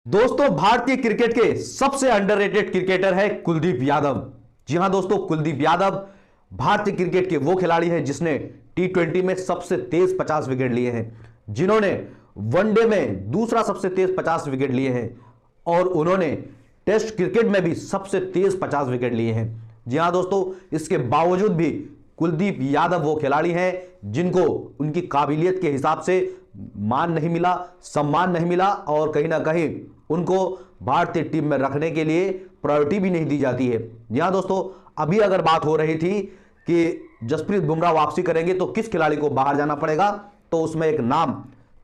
दोस्तों, भारतीय क्रिकेट के सबसे अंडररेटेड क्रिकेटर है कुलदीप यादव। जी हां दोस्तों, कुलदीप यादव भारतीय क्रिकेट के वो खिलाड़ी हैं जिसने टी20 में सबसे तेज 50 विकेट लिए हैं, जिन्होंने वनडे में दूसरा सबसे तेज 50 विकेट लिए हैं और उन्होंने टेस्ट क्रिकेट में भी सबसे तेज 50 विकेट लिए हैं। जी हां दोस्तों, इसके बावजूद भी कुलदीप यादव वो खिलाड़ी हैं जिनको उनकी काबिलियत के हिसाब से मान नहीं मिला, सम्मान नहीं मिला और कहीं ना कहीं उनको भारतीय टीम में रखने के लिए प्रायोरिटी भी नहीं दी जाती है। जी हां दोस्तों, अभी अगर बात हो रही थी कि जसप्रीत बुमराह वापसी करेंगे तो किस खिलाड़ी को बाहर जाना पड़ेगा, तो उसमें एक नाम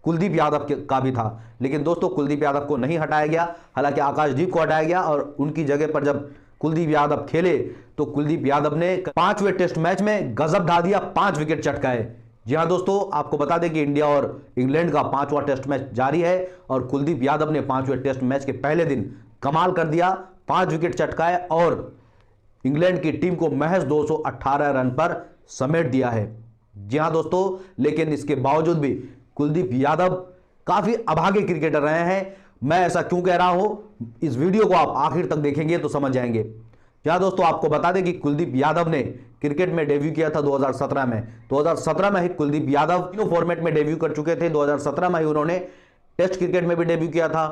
कुलदीप यादव का भी था, लेकिन दोस्तों कुलदीप यादव को नहीं हटाया गया। हालांकि आकाशदीप को हटाया गया और उनकी जगह पर जब कुलदीप यादव खेले तो कुलदीप यादव ने 5वें टेस्ट मैच में गजब ढा दिया, 5 विकेट चटकाए। जी हां दोस्तों, आपको बता दें कि इंडिया और इंग्लैंड का 5वां टेस्ट मैच जारी है और कुलदीप यादव ने 5वें टेस्ट मैच के पहले दिन कमाल कर दिया, 5 विकेट चटकाए और इंग्लैंड की टीम को महज 218 रन पर समेट दिया है। जी हां दोस्तों, लेकिन इसके बावजूद भी कुलदीप यादव काफी अभागे क्रिकेटर रहे हैं। मैं ऐसा क्यों कह रहा हूं, इस वीडियो को आप आखिर तक देखेंगे तो समझ जाएंगे। क्या दोस्तों, आपको बता दें कि कुलदीप यादव ने क्रिकेट में डेब्यू किया था 2017 में। 2017 में ही कुलदीप यादव तीनों फॉर्मेट में डेब्यू कर चुके थे। 2017 में ही उन्होंने टेस्ट क्रिकेट में भी डेब्यू किया था,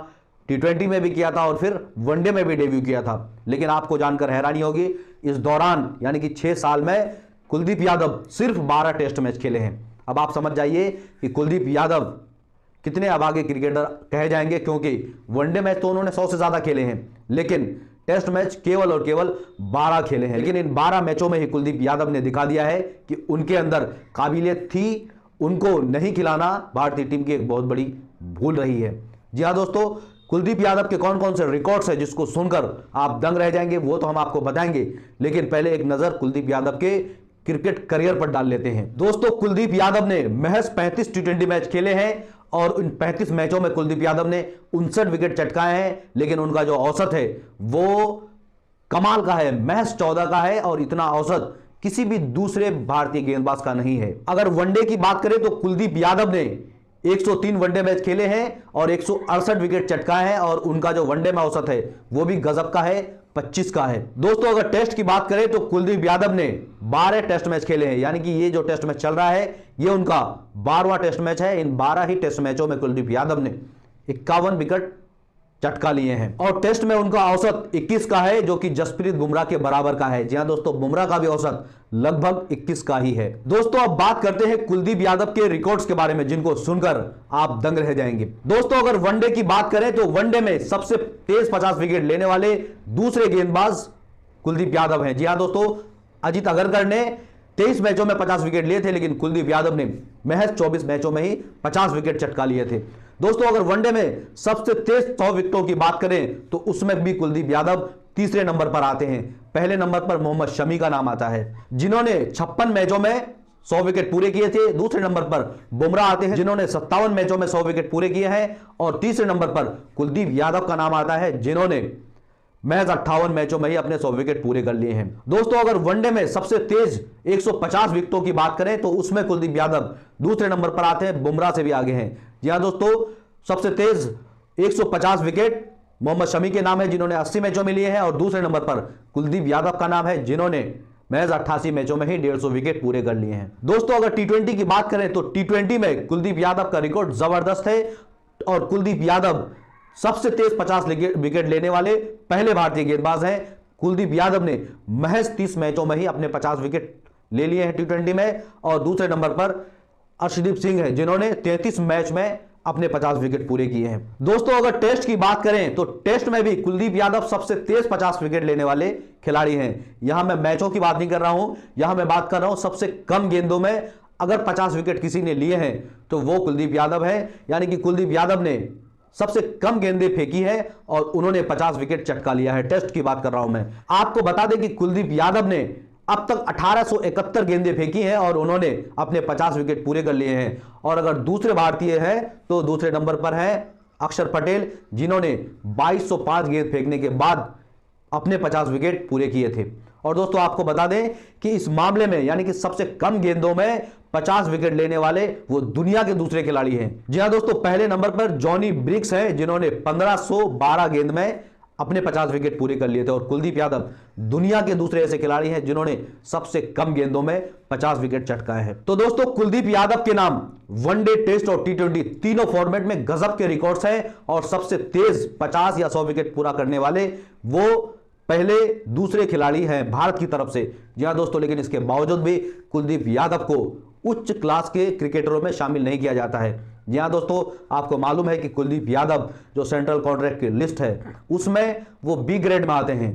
टी20 में भी किया था और फिर वनडे में भी डेब्यू किया था। लेकिन आपको जानकर हैरानी होगी, इस दौरान यानी कि 6 साल में कुलदीप यादव सिर्फ 12 टेस्ट मैच खेले हैं। अब आप समझ जाइए कि कुलदीप यादव कितने अभागे क्रिकेटर कहे जाएंगे, क्योंकि वनडे मैच तो उन्होंने 100 से ज्यादा खेले हैं, लेकिन टेस्ट मैच केवल और केवल 12 खेले हैं। लेकिन इन 12 मैचों में ही कुलदीप यादव ने दिखा दिया है कि उनके अंदर काबिलियत थी, उनको नहीं खिलाना भारतीय टीम की एक बहुत बड़ी भूल रही है। जी हाँ दोस्तों, कुलदीप यादव के कौन कौन से रिकॉर्ड्स हैं जिसको सुनकर आप दंग रह जाएंगे, वो तो हम आपको बताएंगे, लेकिन पहले एक नजर कुलदीप यादव के क्रिकेट करियर पर डाल लेते हैं। दोस्तों, कुलदीप यादव ने महज 35 टी20 मैच खेले हैं और उन 35 मैचों में कुलदीप यादव ने 59 विकेट चटकाए हैं, लेकिन उनका जो औसत है वो कमाल का है, महज 14 का है और इतना औसत किसी भी दूसरे भारतीय गेंदबाज का नहीं है। अगर वनडे की बात करें तो कुलदीप यादव ने 103 वनडे मैच खेले हैं और 168 विकेट चटकाए हैं और उनका जो वनडे में औसत है वो भी गजब का है, 25 का है। दोस्तों, अगर टेस्ट की बात करें तो कुलदीप यादव ने 12 टेस्ट मैच खेले हैं, यानी कि ये जो टेस्ट मैच चल रहा है ये उनका 12वां टेस्ट मैच है। इन 12 ही टेस्ट मैचों में कुलदीप यादव ने 51 विकेट चटका लिए हैं और टेस्ट में उनका औसत 21 का है, जो कि जसप्रीत बुमराह के बराबर का है। जी हां दोस्तों, बुमराह का भी औसत लगभग 21 का ही है। दोस्तों, अब बात करते हैं कुलदीप यादव के रिकॉर्ड्स के बारे में, जिनको सुनकर आप दंग रह जाएंगे। दोस्तों, अगर वनडे की बात करें तो वनडे में सबसे तेज 50 विकेट लेने वाले दूसरे गेंदबाज कुलदीप यादव हैं। जी हां दोस्तों, अजित अगरकर ने 23 मैचों में 50 विकेट लिए थे, लेकिन कुलदीप यादव ने महज 24 मैचों में ही 50 विकेट चटका लिए थे। दोस्तों, अगर वनडे में सबसे तेज 100 विकेटों की बात करें तो उसमें भी कुलदीप यादव तीसरे नंबर पर आते हैं। पहले नंबर पर मोहम्मद शमी का नाम आता है, जिन्होंने 56 मैचों में 100 विकेट पूरे किए थे। दूसरे नंबर पर बुमराह आते हैं, जिन्होंने 57 मैचों में 100 विकेट पूरे किए हैं और तीसरे नंबर पर कुलदीप यादव का नाम आता है, जिन्होंने महज 58 मैचों में ही अपने 100 विकेट पूरे कर लिए हैं। दोस्तों, अगर वनडे में सबसे तेज 150 विकेटों की बात करें तो उसमें कुलदीप यादव दूसरे नंबर पर आते हैं, बुमराह से भी आगे हैं। जी हां दोस्तों, सबसे तेज 150 विकेट मोहम्मद शमी के नाम है, जिन्होंने 80 मैचों में लिए हैं और दूसरे नंबर पर कुलदीप यादव का नाम है, जिन्होंने महज 88 मैचों में ही 150 विकेट पूरे कर लिए हैं। दोस्तों, अगर टी20 की बात करें तो टी20 में कुलदीप यादव का रिकॉर्ड जबरदस्त है और कुलदीप यादव सबसे तेज 50 विकेट लेने वाले पहले भारतीय गेंदबाज हैं। कुलदीप यादव ने महज 30 मैचों में ही अपने 50 विकेट ले लिए हैं टी20 में और दूसरे नंबर पर अर्शदीप सिंह हैं, जिन्होंने 33 मैच में अपने 50 विकेट पूरे किए हैं। दोस्तों, अगर टेस्ट की बात करें तो टेस्ट में भी कुलदीप यादव सबसे तेज 50 विकेट लेने वाले खिलाड़ी हैं। यहां मैं मैचों की बात नहीं कर रहा हूं, यहां मैं बात कर रहा हूं सबसे कम गेंदों में अगर 50 विकेट किसी ने लिए हैं तो वो कुलदीप यादव है। यानी कि कुलदीप यादव ने सबसे कम गेंदें फेंकी है और उन्होंने 50 विकेट चटका लिया है। टेस्ट की बात कर रहा हूं मैं। आपको बता दें कि कुलदीप यादव ने अब तक 1871 गेंदें फेंकी हैं और उन्होंने अपने 50 विकेट पूरे कर लिए हैं। और अगर दूसरे भारतीय हैं तो दूसरे नंबर पर हैं अक्षर पटेल, जिन्होंने 2205 गेंद फेंकने के बाद अपने 50 विकेट पूरे किए थे। और दोस्तों आपको बता दें कि इस मामले में यानी कि सबसे कम गेंदों में 50 विकेट लेने वाले वो दुनिया के दूसरे खिलाड़ी हैं। जी हां दोस्तों, पहले नंबर पर जॉनी ब्रिक्स हैं जिन्होंने 1512 गेंद में अपने 50 विकेट पूरे कर लिए थे, और कुलदीप यादव दुनिया के दूसरे ऐसे खिलाड़ी हैं जिन्होंने सबसे कम गेंदों में 50 विकेट चटकाए हैं। तो दोस्तों कुलदीप यादव के नाम वनडे, टेस्ट और टी20 तीनों फॉर्मेट में गजब के रिकॉर्ड्स हैं, और सबसे तेज 50 या 100 विकेट पूरा करने वाले वो पहले दूसरे खिलाड़ी हैं भारत की तरफ से। जी हां दोस्तों, लेकिन इसके बावजूद भी कुलदीप यादव को उच्च क्लास के क्रिकेटरों में शामिल नहीं किया जाता है। जी हां दोस्तों, आपको मालूम है कि कुलदीप यादव जो सेंट्रल कॉन्ट्रैक्ट की लिस्ट है उसमें वो बी ग्रेड में आते हैं,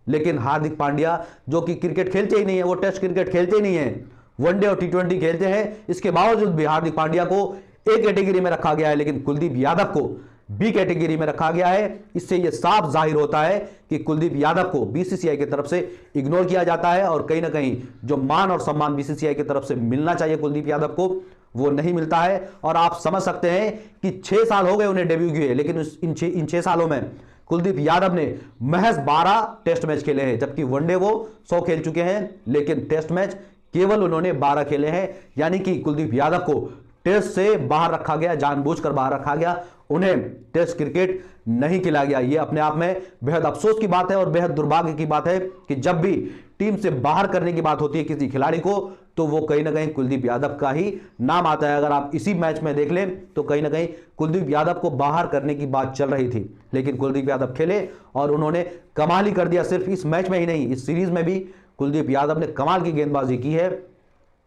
लेकिन हार्दिक पांड्या जो कि क्रिकेट खेलते ही नहीं है, वो टेस्ट क्रिकेट खेलते ही नहीं है, वनडे और टी20 खेलते हैं, इसके बावजूद भी हार्दिक पांड्या को ए कैटेगरी में रखा गया है, लेकिन कुलदीप यादव को बी कैटेगरी में रखा गया है। इससे यह साफ जाहिर होता है कि कुलदीप यादव को बीसीसीआई की तरफ से इग्नोर किया जाता है, और कहीं ना कहीं जो मान और सम्मान बीसीसीआई की तरफ से मिलना चाहिए कुलदीप यादव को वो नहीं मिलता है। और आप समझ सकते हैं कि 6 साल हो गए उन्हें डेब्यू किए, लेकिन इन 6 सालों में कुलदीप यादव ने महज 12 टेस्ट मैच खेले हैं, जबकि वनडे वो 100 खेल चुके हैं, लेकिन टेस्ट मैच केवल उन्होंने 12 खेले हैं। यानी कि कुलदीप यादव को टेस्ट से बाहर रखा गया, जानबूझकर बाहर रखा गया, उन्हें टेस्ट क्रिकेट नहीं खिलाया गया। यह अपने आप में बेहद अफसोस की बात है और बेहद दुर्भाग्य की बात है कि जब भी टीम से बाहर करने की बात होती है किसी खिलाड़ी को, तो वो कहीं ना कहीं कुलदीप यादव का ही नाम आता है। अगर आप इसी मैच में देख लें तो कहीं ना कहीं कुलदीप यादव को बाहर करने की बात चल रही थी, लेकिन कुलदीप यादव खेले और उन्होंने कमाल ही कर दिया। सिर्फ इस मैच में ही नहीं, इस सीरीज में भी कुलदीप यादव ने कमाल की गेंदबाजी की है,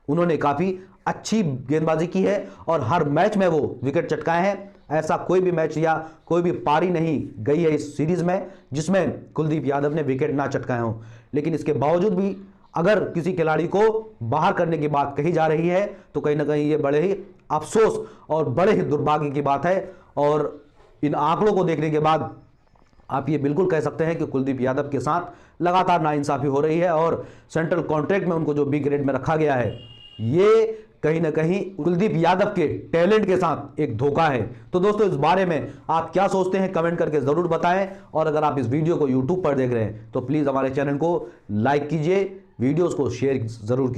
उन्होंने काफी अच्छी गेंदबाजी की है और हर मैच में वो विकेट चटकाए हैं। ऐसा कोई भी मैच या कोई भी पारी नहीं गई है इस सीरीज में जिसमें कुलदीप यादव ने विकेट ना चटकाए हों। लेकिन इसके बावजूद भी अगर किसी खिलाड़ी को बाहर करने की बात कही जा रही है तो कहीं ना कहीं ये बड़े ही अफसोस और बड़े ही दुर्भाग्य की बात है। और इन आंकड़ों को देखने के बाद आप ये बिल्कुल कह सकते हैं कि कुलदीप यादव के साथ लगातार नाइंसाफी हो रही है, और सेंट्रल कॉन्ट्रैक्ट में उनको जो बी ग्रेड में रखा गया है ये कहीं ना कहीं कुलदीप यादव के टैलेंट के साथ एक धोखा है। तो दोस्तों इस बारे में आप क्या सोचते हैं कमेंट करके जरूर बताएं, और अगर आप इस वीडियो को यूट्यूब पर देख रहे हैं तो प्लीज हमारे चैनल को लाइक कीजिए, वीडियोस को शेयर जरूर कीजिए।